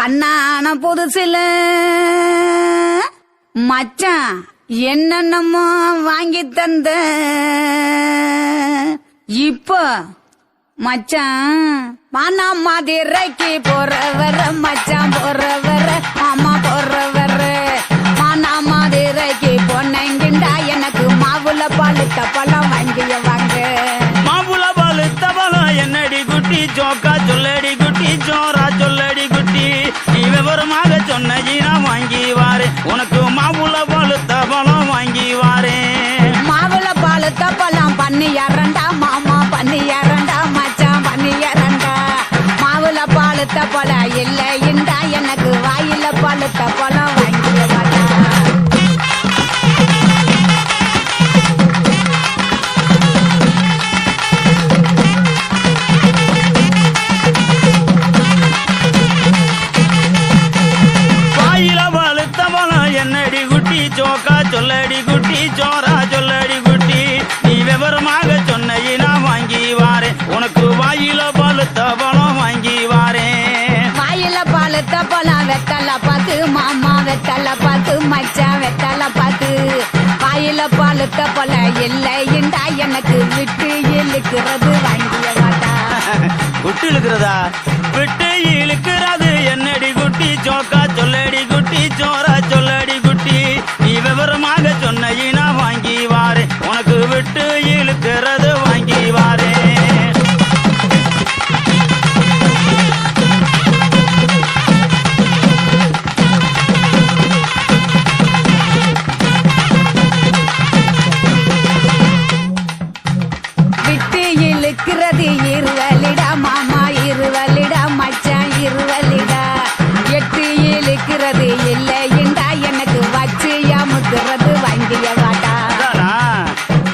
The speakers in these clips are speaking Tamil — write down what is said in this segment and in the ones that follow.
கண்ணான புதுசுல மச்சான் என்னென்னமோ வாங்கி தந்த இப்போ மச்சான் மானா மதுரைக்கு போறவர மச்சான் போறவர மாமா போறவர மானா மதுரைக்கு பொன்னங்கிண்டா எனக்கு மாவுல பழுத்த பழம் வாங்கிய வாங்க மாவுல பழுத்த பழம் என்னடி குட்டி ஜோக்கா சொல்லடி குட்டி ஜோரா சொல்லடி குட்டி நீ விவரமாக சொன்னீனா வாங்கி வாரு உனக்கு மாவுல பழுத்த பழம் வாங்கி வாரு மாவுல பழுத்த பழம் பண்ணியாரண்டா மாமா பண்ணியாரண்டா மச்சான் பண்ணியாரண்டா மாவுல பழுத்த பழம் இல்லைண்டா எனக்கு வாயில பழுத்த பழம் வாங்கிய வாடா என்னடி குட்டி ஜோக்கா சொல்லடி குட்டி ஜோரா சொல்லடி குட்டி நீ விவரமாக சொன்னீனா வாங்கி வாரேன் உனக்கு வாயில பழுத்த பழம் வாங்கி வாரேன் வாயில பழுத்த பழம் வெத்தல பாத்து மாமா வெத்தல பாத்து மச்சான் வெத்தல பாத்து வாயில பழுத்த பழம் இல்லைண்டா எனக்கு விட்டு இழுக்கிறது வாங்கிய வாடா விட்டு இழுக்கிறதா விட்டு இழுக்கிறது என்னடி குட்டி ஜோக்கா சொல்லடி குட்டி ஜோரா சொல்லடி குட்டி நீ விவரமாக சொன்னீனா வாங்கி வாரு உனக்கு விட்டு இழுக்கிறது வாங்கி வாரு விட்டு இழுக்கிறது இருவலிடா மாமா இருவலிடா மச்சான் இருவலிடா எட்டு இழுக்கிறது இல்லைண்டா எனக்கு வச்சு அமுக்குறது வாங்கிய வாடா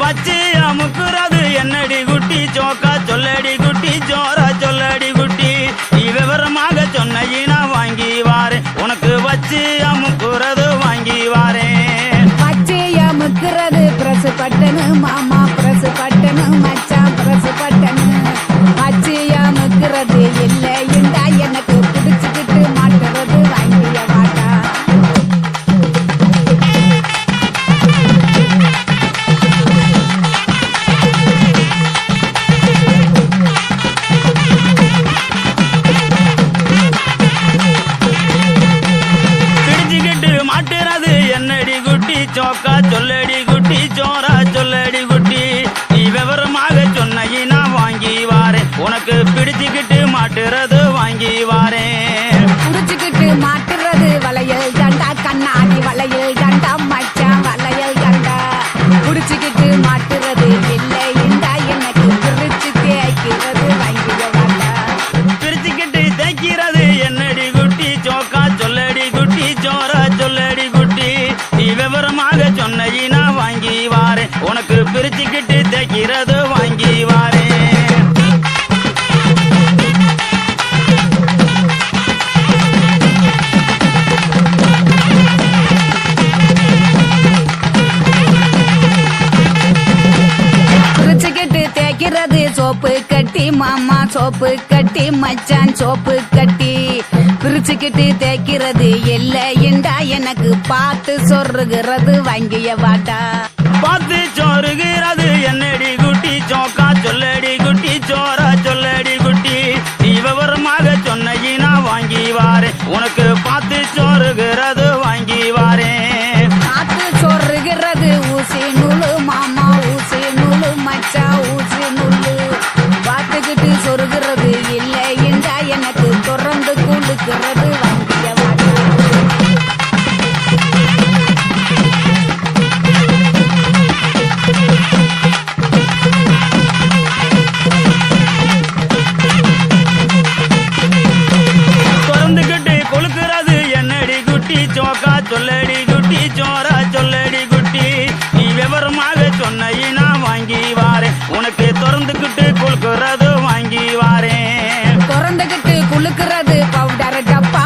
வச்சு அமுக்குறது என்னடி குட்டி ஜோக்கா சொல்லடி குட்டி ஜோரா சொல்லடி குட்டி நீ விவரமாக சொன்னீனா வாங்கி வாரு உனக்கு வச்சு அமுக்குறது வாங்கி வாரேன் வச்சு அமுக்குறது பிரசு பட்டனு மாமா பிரசு பட்டனு மச்சான் பிரசு பட்டனு வச்சு அமுக்குறது இல்லைண்டா எனக்கு பிடிச்சுக்கிட்டு மாட்டுறது வாங்கிய வாடா பிடிச்சுக்கிட்டு மாட்டுறது என்னடி குட்டி ஜோக்கா சொல்லடி குட்டி ஜோரா சொல்லடி குட்டி நீ விவரமாக சொன்னீனா வாங்கி வாரேன் உனக்கு பிடிச்சுக்கிட்டு மாட்டுறது வாங்கி வாரேன் புடிச்சுக்கிட்டு மாட்டுறது வளையல் தண்டா கண்ணாடி வளையல் தண்டா மச்சான் வளையல் தண்டா புடிச்சுக்கிட்டு மாட்டுறது இல்லைண்டா எனக்கு பிரிச்சு தேய்க்கிறது வாங்கிய வாடா பிரிச்சுக்கிட்டு தைக்கிறது என்னடி குட்டி ஜோக்கா சொல்லடி குட்டி ஜோரா சொல்லடி குட்டி நீ விவரமாக சொன்னீனா வாங்கி வாரேன் உனக்கு பிரிச்சுக்கிட்டு தைக்கிறது வாங்கி வாரேன் பிரிச்சுக்கிட்டு தேய்க்கிறது சோப்பு கட்டி மாமா சோப்பு கட்டி மச்சான் சோப்பு கட்டி பிரிச்சுக்கிட்டு தேய்க்கிறது இல்லைண்டா எனக்கு பார்த்து சொருகிறது வாங்கிய வாடா பார்த்து சோறுகிறது என்னடி குட்டி ஜோக்கா சொல்லடி குட்டி ஜோரா சொல்லடி குட்டி நீ விவரமாக சொன்னீனா வாங்கி வாரேன் உனக்கு பார்த்து சோறுகிறது வாங்கி வாரேன் பார்த்து சொருகிறது ஊசி நூலு மாமா ஊசி நூலு மச்சா ஊசி நூலு பார்த்துக்கிட்டு சொருகிறது இல்லைண்டா எனக்கு தொடர்ந்து குளுக்கிறது வாங்கிய வாடா திறந்துகிட்டு கொளுக்கிறது என்னடி குட்டி ஜோக்கா சொல்லடி குட்டி ஜோரா சொல்லடி குட்டி நீ விவரமாக சொன்னீனா வாங்கி வாரேன் உனக்கு திறந்துகிட்டு கொளுக்கிறது வாங்கி வாரேன் திறந்துகிட்டு குளுக்கிறது பவுடர் டப்பா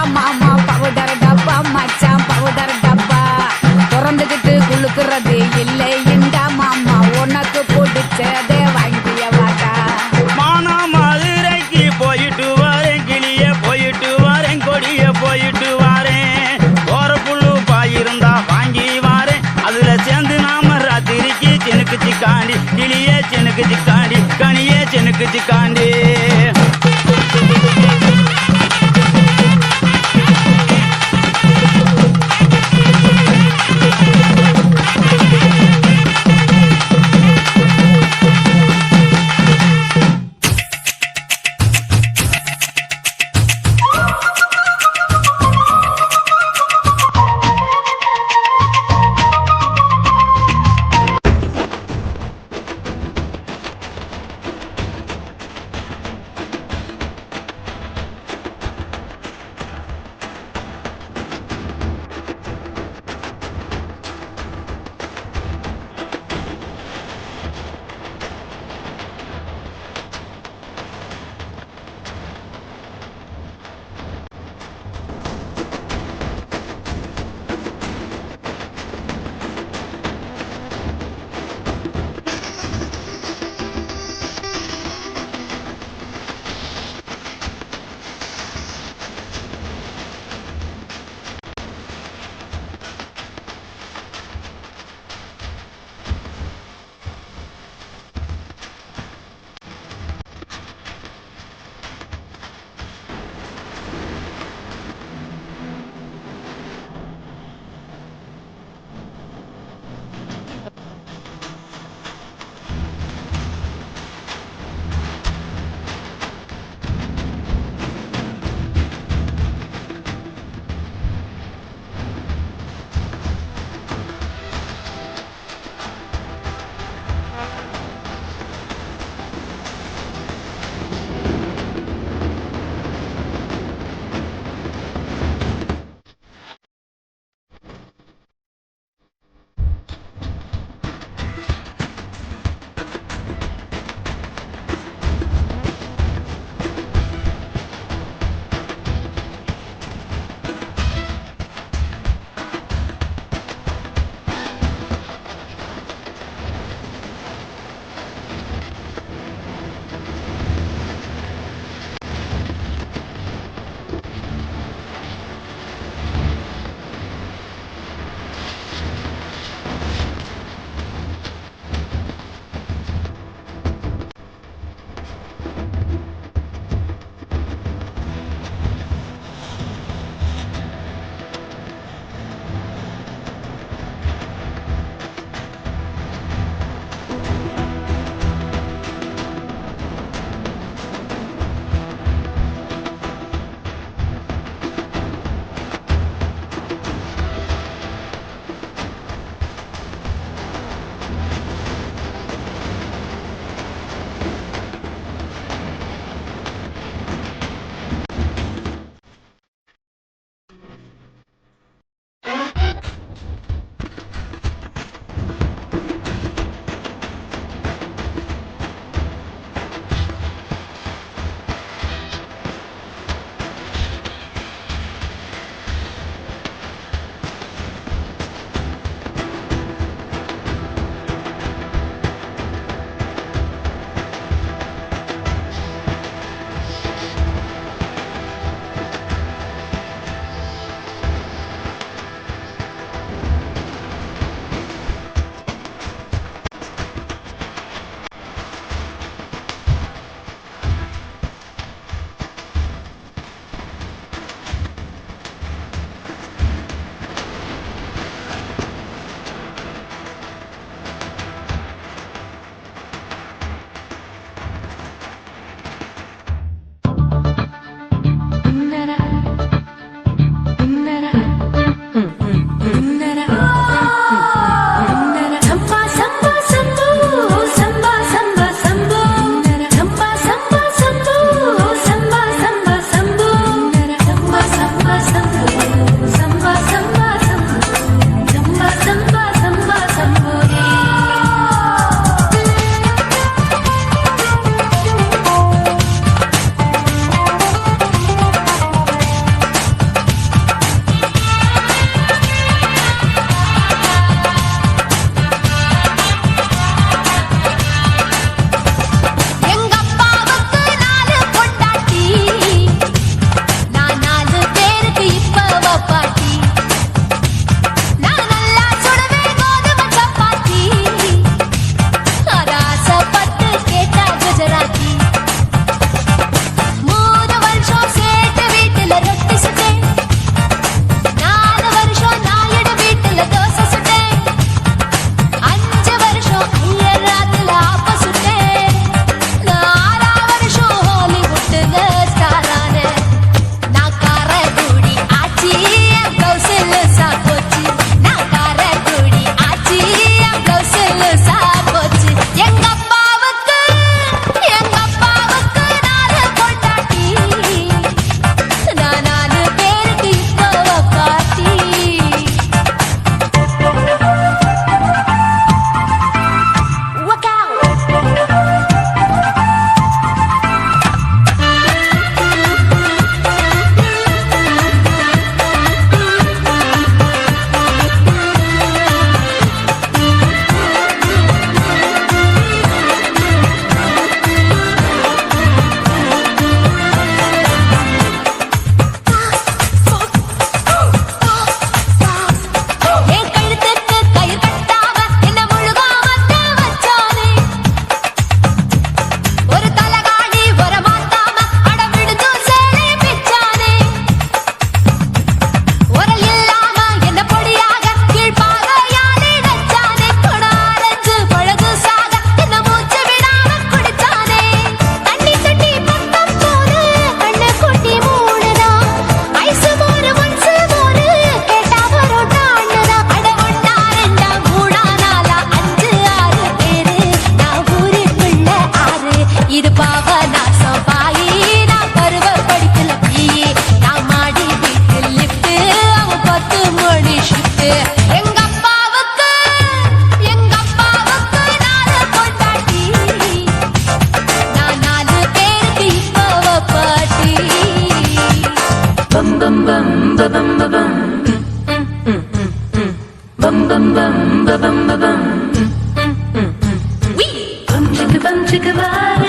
Bum chicka bum chicka bye.